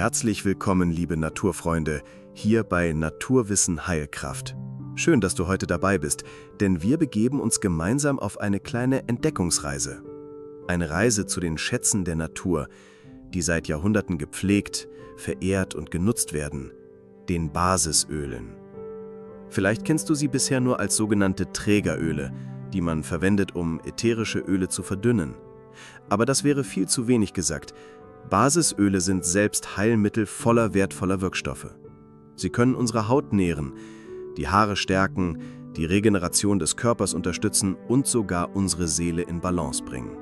Herzlich willkommen, liebe Naturfreunde, hier bei Naturwissen Heilkraft. Schön, dass du heute dabei bist, denn wir begeben uns gemeinsam auf eine kleine Entdeckungsreise. Eine Reise zu den Schätzen der Natur, die seit Jahrhunderten gepflegt, verehrt und genutzt werden, den Basisölen. Vielleicht kennst du sie bisher nur als sogenannte Trägeröle, die man verwendet, um ätherische Öle zu verdünnen. Aber das wäre viel zu wenig gesagt. Basisöle sind selbst Heilmittel voller wertvoller Wirkstoffe. Sie können unsere Haut nähren, die Haare stärken, die Regeneration des Körpers unterstützen und sogar unsere Seele in Balance bringen.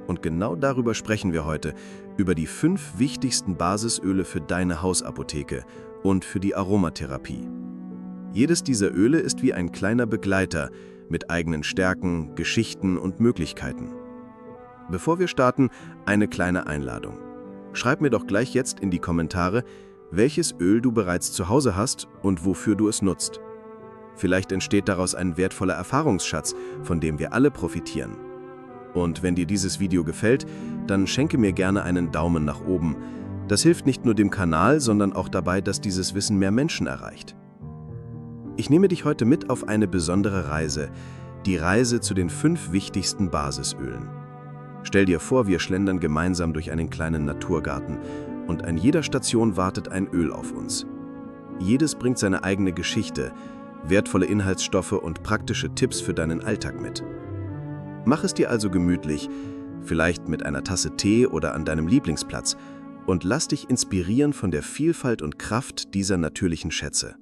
Und genau darüber sprechen wir heute, über die 5 wichtigsten Basisöle für deine Hausapotheke und für die Aromatherapie. Jedes dieser Öle ist wie ein kleiner Begleiter mit eigenen Stärken, Geschichten und Möglichkeiten. Bevor wir starten, eine kleine Einladung. Schreib mir doch gleich jetzt in die Kommentare, welches Öl du bereits zu Hause hast und wofür du es nutzt. Vielleicht entsteht daraus ein wertvoller Erfahrungsschatz, von dem wir alle profitieren. Und wenn dir dieses Video gefällt, dann schenke mir gerne einen Daumen nach oben. Das hilft nicht nur dem Kanal, sondern auch dabei, dass dieses Wissen mehr Menschen erreicht. Ich nehme dich heute mit auf eine besondere Reise, die Reise zu den 5 wichtigsten Basisölen. Stell dir vor, wir schlendern gemeinsam durch einen kleinen Naturgarten und an jeder Station wartet ein Öl auf uns. Jedes bringt seine eigene Geschichte, wertvolle Inhaltsstoffe und praktische Tipps für deinen Alltag mit. Mach es dir also gemütlich, vielleicht mit einer Tasse Tee oder an deinem Lieblingsplatz, und lass dich inspirieren von der Vielfalt und Kraft dieser natürlichen Schätze.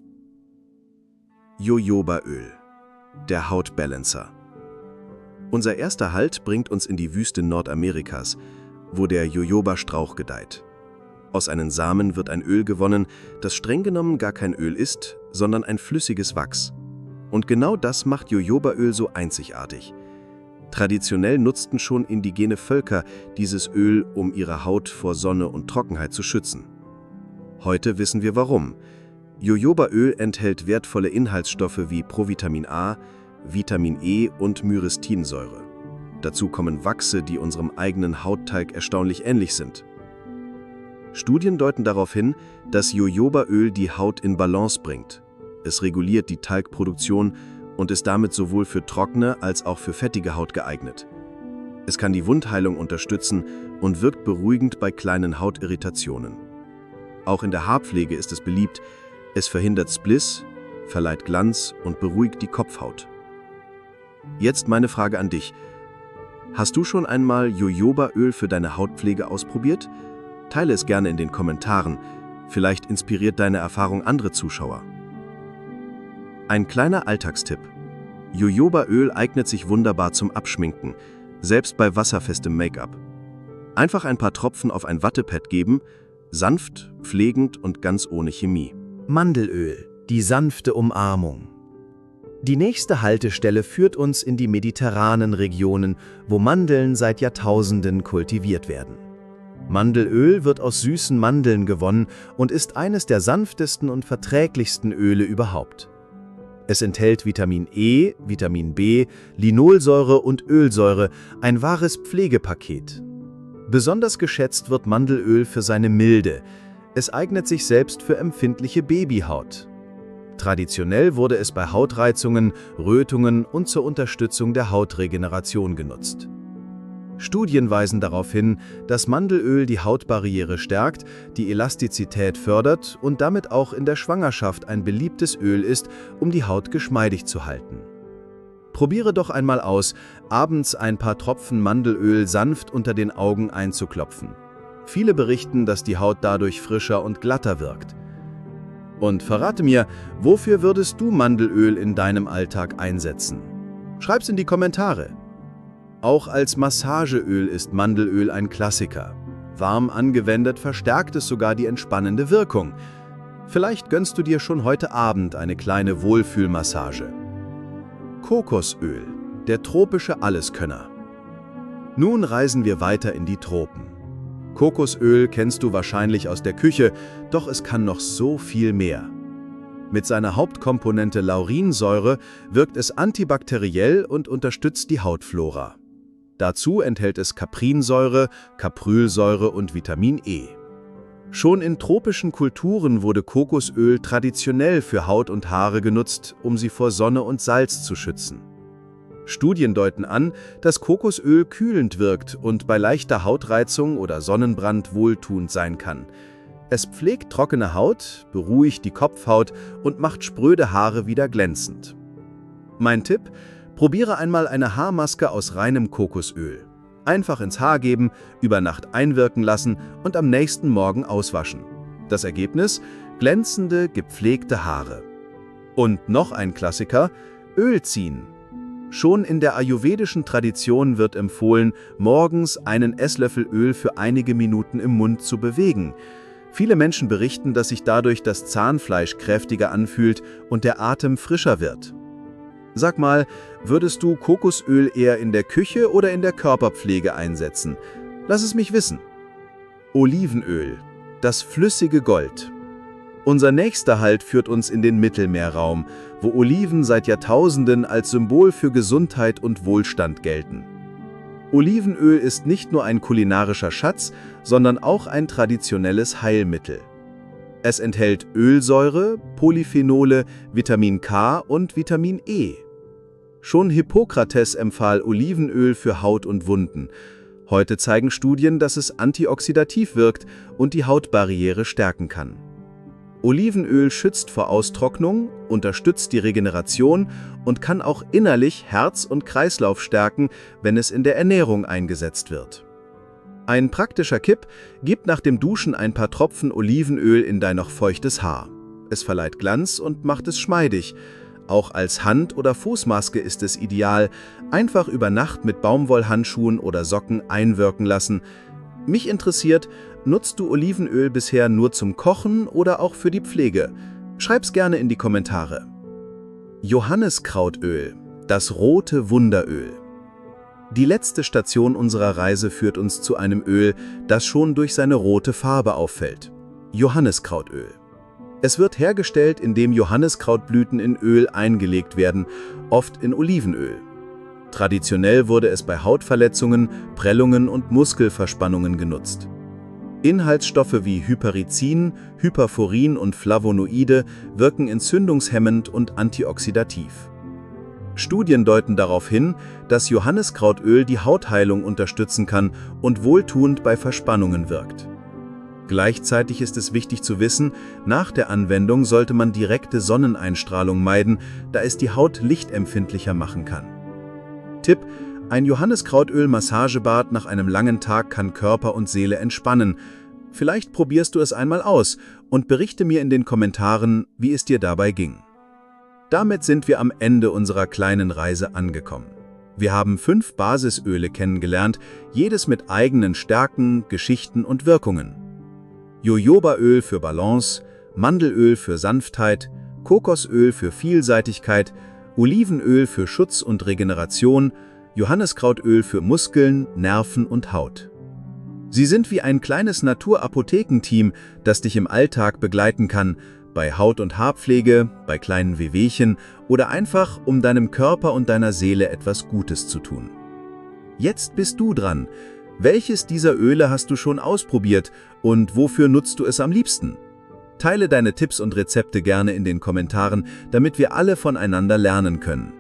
Jojobaöl, der Hautbalancer. Unser erster Halt bringt uns in die Wüste Nordamerikas, wo der Jojobastrauch gedeiht. Aus seinen Samen wird ein Öl gewonnen, das streng genommen gar kein Öl ist, sondern ein flüssiges Wachs. Und genau das macht Jojobaöl so einzigartig. Traditionell nutzten schon indigene Völker dieses Öl, um ihre Haut vor Sonne und Trockenheit zu schützen. Heute wissen wir warum. Jojobaöl enthält wertvolle Inhaltsstoffe wie Provitamin A, Vitamin E und Myristinsäure. Dazu kommen Wachse, die unserem eigenen Hautteig erstaunlich ähnlich sind. Studien deuten darauf hin, dass Jojobaöl die Haut in Balance bringt. Es reguliert die Talgproduktion und ist damit sowohl für trockene als auch für fettige Haut geeignet. Es kann die Wundheilung unterstützen und wirkt beruhigend bei kleinen Hautirritationen. Auch in der Haarpflege ist es beliebt. Es verhindert Spliss, verleiht Glanz und beruhigt die Kopfhaut. Jetzt meine Frage an dich. Hast du schon einmal Jojobaöl für deine Hautpflege ausprobiert? Teile es gerne in den Kommentaren. Vielleicht inspiriert deine Erfahrung andere Zuschauer. Ein kleiner Alltagstipp. Jojobaöl eignet sich wunderbar zum Abschminken, selbst bei wasserfestem Make-up. Einfach ein paar Tropfen auf ein Wattepad geben, sanft, pflegend und ganz ohne Chemie. Mandelöl, die sanfte Umarmung. Die nächste Haltestelle führt uns in die mediterranen Regionen, wo Mandeln seit Jahrtausenden kultiviert werden. Mandelöl wird aus süßen Mandeln gewonnen und ist eines der sanftesten und verträglichsten Öle überhaupt. Es enthält Vitamin E, Vitamin B, Linolsäure und Ölsäure, ein wahres Pflegepaket. Besonders geschätzt wird Mandelöl für seine Milde. Es eignet sich selbst für empfindliche Babyhaut. Traditionell wurde es bei Hautreizungen, Rötungen und zur Unterstützung der Hautregeneration genutzt. Studien weisen darauf hin, dass Mandelöl die Hautbarriere stärkt, die Elastizität fördert und damit auch in der Schwangerschaft ein beliebtes Öl ist, um die Haut geschmeidig zu halten. Probiere doch einmal aus, abends ein paar Tropfen Mandelöl sanft unter den Augen einzuklopfen. Viele berichten, dass die Haut dadurch frischer und glatter wirkt. Und verrate mir, wofür würdest du Mandelöl in deinem Alltag einsetzen? Schreib's in die Kommentare. Auch als Massageöl ist Mandelöl ein Klassiker. Warm angewendet verstärkt es sogar die entspannende Wirkung. Vielleicht gönnst du dir schon heute Abend eine kleine Wohlfühlmassage. Kokosöl, der tropische Alleskönner. Nun reisen wir weiter in die Tropen. Kokosöl kennst du wahrscheinlich aus der Küche, doch es kann noch so viel mehr. Mit seiner Hauptkomponente Laurinsäure wirkt es antibakteriell und unterstützt die Hautflora. Dazu enthält es Caprinsäure, Caprylsäure und Vitamin E. Schon in tropischen Kulturen wurde Kokosöl traditionell für Haut und Haare genutzt, um sie vor Sonne und Salz zu schützen. Studien deuten an, dass Kokosöl kühlend wirkt und bei leichter Hautreizung oder Sonnenbrand wohltuend sein kann. Es pflegt trockene Haut, beruhigt die Kopfhaut und macht spröde Haare wieder glänzend. Mein Tipp: Probiere einmal eine Haarmaske aus reinem Kokosöl. Einfach ins Haar geben, über Nacht einwirken lassen und am nächsten Morgen auswaschen. Das Ergebnis: glänzende, gepflegte Haare. Und noch ein Klassiker: Öl ziehen. Schon in der ayurvedischen Tradition wird empfohlen, morgens einen Esslöffel Öl für einige Minuten im Mund zu bewegen. Viele Menschen berichten, dass sich dadurch das Zahnfleisch kräftiger anfühlt und der Atem frischer wird. Sag mal, würdest du Kokosöl eher in der Küche oder in der Körperpflege einsetzen? Lass es mich wissen. Olivenöl, das flüssige Gold. Unser nächster Halt führt uns in den Mittelmeerraum, wo Oliven seit Jahrtausenden als Symbol für Gesundheit und Wohlstand gelten. Olivenöl ist nicht nur ein kulinarischer Schatz, sondern auch ein traditionelles Heilmittel. Es enthält Ölsäure, Polyphenole, Vitamin K und Vitamin E. Schon Hippokrates empfahl Olivenöl für Haut und Wunden. Heute zeigen Studien, dass es antioxidativ wirkt und die Hautbarriere stärken kann. Olivenöl schützt vor Austrocknung, unterstützt die Regeneration und kann auch innerlich Herz und Kreislauf stärken, wenn es in der Ernährung eingesetzt wird. Ein praktischer Tipp: Gib nach dem Duschen ein paar Tropfen Olivenöl in dein noch feuchtes Haar. Es verleiht Glanz und macht es geschmeidig. Auch als Hand- oder Fußmaske ist es ideal. Einfach über Nacht mit Baumwollhandschuhen oder Socken einwirken lassen. Mich interessiert: Nutzt du Olivenöl bisher nur zum Kochen oder auch für die Pflege? Schreib's gerne in die Kommentare. Johanniskrautöl, das rote Wunderöl. Die letzte Station unserer Reise führt uns zu einem Öl, das schon durch seine rote Farbe auffällt: Johanniskrautöl. Es wird hergestellt, indem Johanniskrautblüten in Öl eingelegt werden, oft in Olivenöl. Traditionell wurde es bei Hautverletzungen, Prellungen und Muskelverspannungen genutzt. Inhaltsstoffe wie Hyperizin, Hyperforin und Flavonoide wirken entzündungshemmend und antioxidativ. Studien deuten darauf hin, dass Johanniskrautöl die Hautheilung unterstützen kann und wohltuend bei Verspannungen wirkt. Gleichzeitig ist es wichtig zu wissen, nach der Anwendung sollte man direkte Sonneneinstrahlung meiden, da es die Haut lichtempfindlicher machen kann. Tipp: Ein Johanniskrautöl-Massagebad nach einem langen Tag kann Körper und Seele entspannen. Vielleicht probierst du es einmal aus und berichte mir in den Kommentaren, wie es dir dabei ging. Damit sind wir am Ende unserer kleinen Reise angekommen. Wir haben 5 Basisöle kennengelernt, jedes mit eigenen Stärken, Geschichten und Wirkungen. Jojobaöl für Balance, Mandelöl für Sanftheit, Kokosöl für Vielseitigkeit, Olivenöl für Schutz und Regeneration, Johanniskrautöl für Muskeln, Nerven und Haut. Sie sind wie ein kleines Naturapothekenteam, das dich im Alltag begleiten kann, bei Haut- und Haarpflege, bei kleinen Wehwehchen oder einfach, um deinem Körper und deiner Seele etwas Gutes zu tun. Jetzt bist du dran. Welches dieser Öle hast du schon ausprobiert und wofür nutzt du es am liebsten? Teile deine Tipps und Rezepte gerne in den Kommentaren, damit wir alle voneinander lernen können.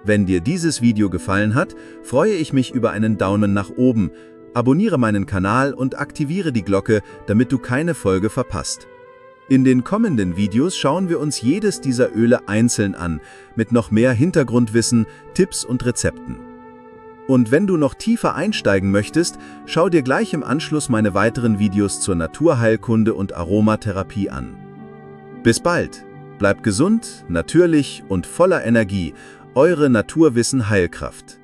Wenn dir dieses Video gefallen hat, freue ich mich über einen Daumen nach oben, abonniere meinen Kanal und aktiviere die Glocke, damit du keine Folge verpasst. In den kommenden Videos schauen wir uns jedes dieser Öle einzeln an, mit noch mehr Hintergrundwissen, Tipps und Rezepten. Und wenn du noch tiefer einsteigen möchtest, schau dir gleich im Anschluss meine weiteren Videos zur Naturheilkunde und Aromatherapie an. Bis bald, bleibt gesund, natürlich und voller Energie, eure Naturwissen Heilkraft.